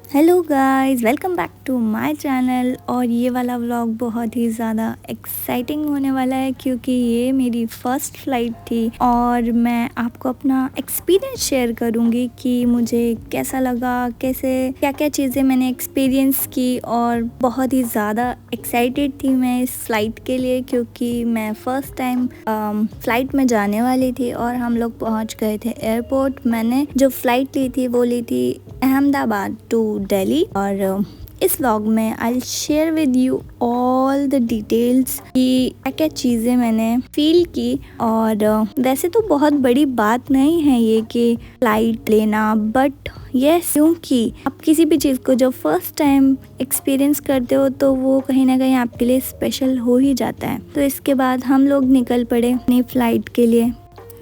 Hello guys, welcome back to my channel. और ये वाला व्लॉग बहुत ही ज़्यादा एक्साइटिंग होने वाला है क्योंकि ये मेरी फ़र्स्ट फ़्लाइट थी और मैं आपको अपना एक्सपीरियंस शेयर करूँगी कि मुझे कैसा लगा, कैसे क्या क्या चीज़ें मैंने एक्सपीरियंस की। और बहुत ही ज़्यादा एक्साइटेड थी मैं इस फ़्लाइट के लिए क्योंकि मैं फ़र्स्ट टाइम फ़्लाइट में जाने वाली थी और हम लोग पहुँच गए थे एयरपोर्ट। मैंने जो फ़्लाइट ली थी वो ली थी अहमदाबाद टू दिल्ली। और इस व्लॉग में I share with you all the details कि क्या क्या चीज़ें मैंने फील की। और वैसे तो बहुत बड़ी बात नहीं है ये कि फ्लाइट लेना, बट यस, क्योंकि आप किसी भी चीज़ को जब फर्स्ट टाइम एक्सपीरियंस करते हो तो वो कहीं ना कहीं आपके लिए स्पेशल हो ही जाता है। तो इसके बाद हम लोग निकल पड़े अपनी फ़्लाइट के लिए।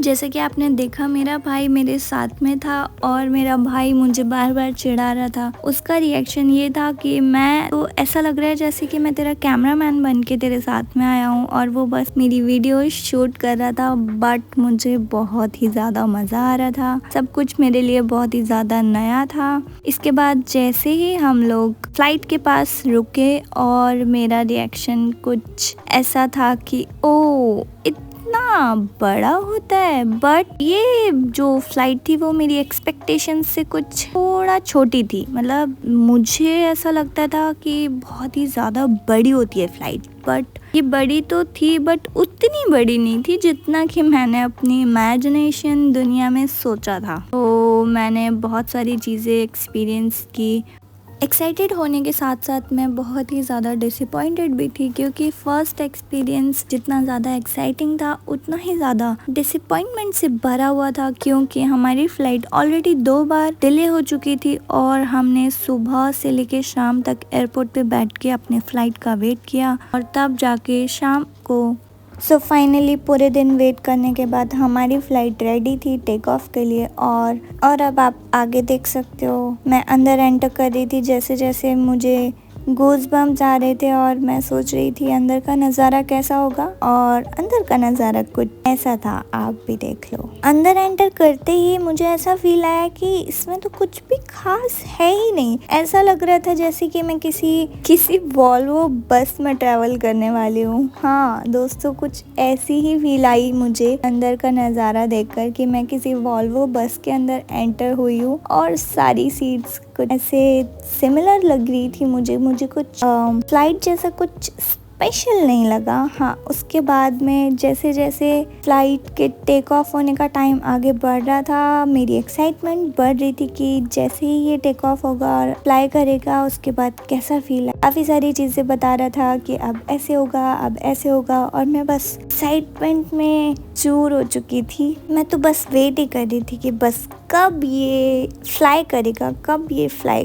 जैसे कि आपने देखा, मेरा भाई मेरे साथ में था और मेरा भाई मुझे बार बार चिढ़ा रहा था। उसका रिएक्शन ये था कि मैं तो ऐसा लग रहा है जैसे कि मैं तेरा कैमरामैन बन के तेरे साथ में आया हूँ, और वो बस मेरी वीडियो शूट कर रहा था। बट मुझे बहुत ही ज़्यादा मज़ा आ रहा था, सब कुछ मेरे लिए बहुत ही ज़्यादा नया था। इसके बाद जैसे ही हम लोग फ्लाइट के पास रुके और मेरा रिएक्शन कुछ ऐसा था कि ओ इतना बड़ा होता है। बट ये जो फ्लाइट थी वो मेरी एक्सपेक्टेशन से कुछ थोड़ा छोटी थी। मतलब मुझे ऐसा लगता था कि बहुत ही ज़्यादा बड़ी होती है फ्लाइट, बट ये बड़ी तो थी बट उतनी बड़ी नहीं थी जितना कि मैंने अपनी इमेजिनेशन दुनिया में सोचा था। तो मैंने बहुत सारी चीज़ें एक्सपीरियंस की। एक्साइटेड होने के साथ साथ मैं बहुत ही ज़्यादा डिसअपॉइंटेड भी थी क्योंकि फ़र्स्ट एक्सपीरियंस जितना ज़्यादा एक्साइटिंग था उतना ही ज़्यादा डिसअपॉइंटमेंट से भरा हुआ था, क्योंकि हमारी फ़्लाइट ऑलरेडी 2 बार डिले हो चुकी थी और हमने सुबह से लेकर शाम तक एयरपोर्ट पे बैठ के अपने फ़्लाइट का वेट किया और तब जाके शाम को फाइनली पूरे दिन वेट करने के बाद हमारी फ़्लाइट रेडी थी टेक ऑफ के लिए। और अब आप आगे देख सकते हो, मैं अंदर एंटर कर रही थी। जैसे जैसे मुझे गूज़बम्प्स आ रहे थे और मैं सोच रही थी अंदर का नज़ारा कैसा होगा, और अंदर का नज़ारा कुछ ऐसा था, आप भी देख लो। अंदर एंटर करते ही मुझे ऐसा फील आया कि इसमें तो कुछ भी खास है ही नहीं। ऐसा लग रहा था जैसे कि मैं किसी वॉल्वो बस में ट्रैवल करने वाली हूँ। हाँ दोस्तों, कुछ ऐसी ही फील आई मुझे अंदर का नज़ारा देखकर कि मैं किसी वॉल्वो बस के अंदर एंटर हुई हूँ और सारी सीट्स कुछ ऐसे सिमिलर लग रही थी मुझे कुछ फ्लाइट जैसा कुछ स्पेशल नहीं लगा। हाँ, उसके बाद में जैसे जैसे फ्लाइट के टेक ऑफ होने का टाइम आगे बढ़ रहा था, मेरी एक्साइटमेंट बढ़ रही थी कि जैसे ही ये टेक ऑफ होगा और फ्लाई करेगा उसके बाद कैसा फील है। काफ़ी सारी चीज़ें बता रहा था कि अब ऐसे होगा, अब ऐसे होगा, और मैं बस एक्साइटमेंट में चूर हो चुकी थी। मैं तो बस वेट ही कर रही थी कि बस कब ये फ्लाई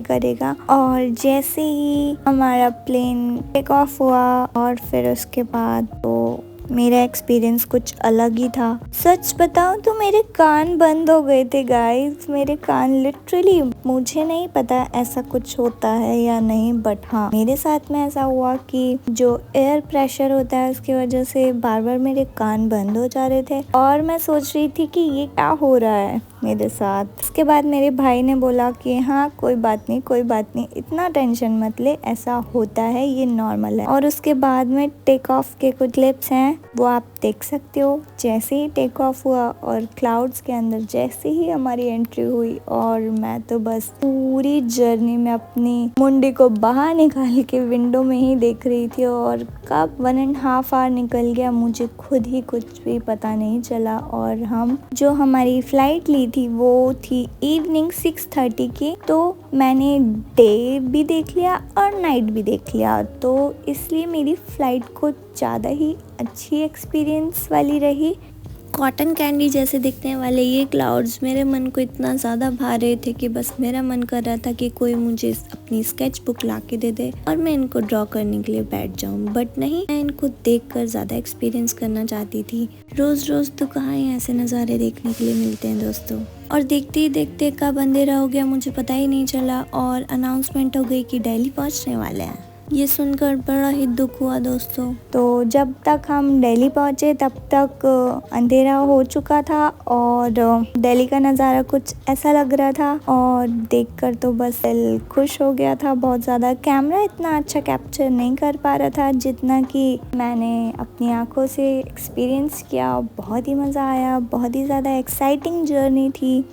करेगा। और जैसे ही हमारा प्लेन टेक ऑफ हुआ और फिर उसके बाद तो मेरा एक्सपीरियंस कुछ अलग ही था। सच बताऊं तो मेरे कान बंद हो गए थे गाइस, मेरे कान लिटरली, मुझे नहीं पता ऐसा कुछ होता है या नहीं, बट हाँ मेरे साथ में ऐसा हुआ कि जो एयर प्रेशर होता है उसकी वजह से बार बार मेरे कान बंद हो जा रहे थे और मैं सोच रही थी कि ये क्या हो रहा है मेरे साथ। इसके बाद मेरे भाई ने बोला कि हाँ कोई बात नहीं, इतना टेंशन मत ले, ऐसा होता है, ये नॉर्मल है। और उसके बाद में टेक ऑफ के कुछ क्लिप्स हैं वो आप देख सकते हो। जैसे ही टेक ऑफ हुआ और क्लाउड्स के अंदर जैसे ही हमारी एंट्री हुई, और मैं तो बस पूरी जर्नी में अपनी मुंडी को बाहर निकाल के विंडो में ही देख रही थी, और कब 1.5 आवर निकल गया मुझे खुद ही कुछ भी पता नहीं चला। और हम जो हमारी फ्लाइट ली थी वो थी इवनिंग 6:30 की, तो मैंने डे भी देख लिया और नाइट भी देख लिया, तो इसलिए मेरी फ़्लाइट को ज़्यादा ही अच्छी एक्सपीरियंस वाली रही। कॉटन कैंडी जैसे दिखने वाले ये क्लाउड्स मेरे मन को इतना ज़्यादा भा रहे थे कि बस मेरा मन कर रहा था कि कोई मुझे अपनी स्केच बुक ला के दे दे और मैं इनको ड्रॉ करने के लिए बैठ जाऊं। बट नहीं, मैं इनको देखकर ज़्यादा एक्सपीरियंस करना चाहती थी। रोज़ रोज़ तो कहाँ ही ऐसे नज़ारे देखने के लिए मिलते हैं दोस्तों। और देखते ही देखते कब अंधेरा हो गया मुझे पता ही नहीं चला और अनाउंसमेंट हो गई कि दिल्ली पहुँचने वाले हैं। ये सुनकर बड़ा ही दुख हुआ दोस्तों। तो जब तक हम दिल्ली पहुँचे तब तक अंधेरा हो चुका था और दिल्ली का नज़ारा कुछ ऐसा लग रहा था और देखकर तो बस दिल खुश हो गया था बहुत ज़्यादा। कैमरा इतना अच्छा कैप्चर नहीं कर पा रहा था जितना कि मैंने अपनी आंखों से एक्सपीरियंस किया। बहुत ही मज़ा आया, बहुत ही ज़्यादा एक्साइटिंग जर्नी थी।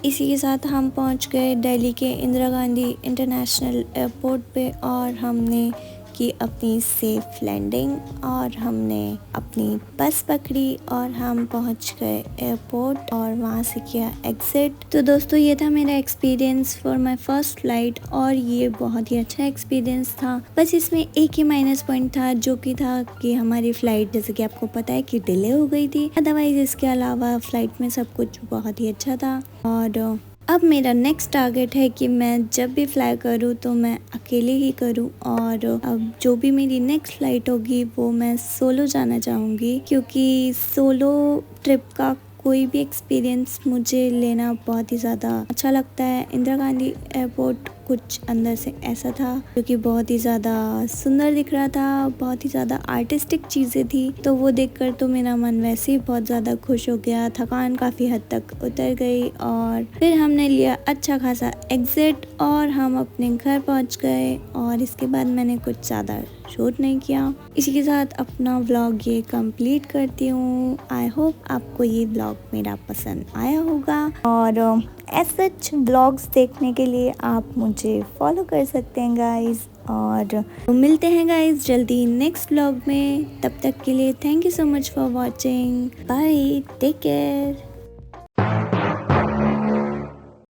इसी के साथ हम पहुंच गए दिल्ली के इंदिरा गांधी इंटरनेशनल एयरपोर्ट पे और हमने की अपनी सेफ लैंडिंग और हमने अपनी बस पकड़ी और हम पहुंच गए एयरपोर्ट और वहां से किया एग्जिट। तो दोस्तों ये था मेरा experience for my first flight और ये बहुत ही अच्छा एक्सपीरियंस था। बस इसमें एक ही माइनस पॉइंट था जो कि था कि हमारी फ़्लाइट जैसे कि आपको पता है कि डिले हो गई थी। अदरवाइज इसके अलावा फ़्लाइट में सब कुछ बहुत ही अच्छा था। और अब मेरा नेक्स्ट टारगेट है कि मैं जब भी फ्लाई करूँ तो मैं अकेले ही करूँ और अब जो भी मेरी नेक्स्ट फ्लाइट होगी वो मैं सोलो जाना चाहूँगी, क्योंकि सोलो ट्रिप का कोई भी एक्सपीरियंस मुझे लेना बहुत ही ज़्यादा अच्छा लगता है। इंदिरा गांधी एयरपोर्ट कुछ अंदर से ऐसा था जो कि बहुत ही ज़्यादा सुंदर दिख रहा था, बहुत ही ज़्यादा आर्टिस्टिक चीज़ें थी, तो वो देखकर तो मेरा मन वैसे ही बहुत ज़्यादा खुश हो गया। थकान काफ़ी हद तक उतर गई और फिर हमने लिया अच्छा खासा एग्जिट और हम अपने घर पहुंच गए और इसके बाद मैंने कुछ ज़्यादा शूट नहीं किया। इसी के साथ अपना व्लॉग ये कंप्लीट करती हूँ। आई होप आपको ये व्लॉग मेरा पसंद आया होगा और सच व्लॉग्स देखने के लिए आप मुझे फॉलो कर सकते हैं गाइस। और तो मिलते हैं गाइस जल्दी नेक्स्ट व्लॉग में। तब तक के लिए thank you so much for watching. Bye, take care.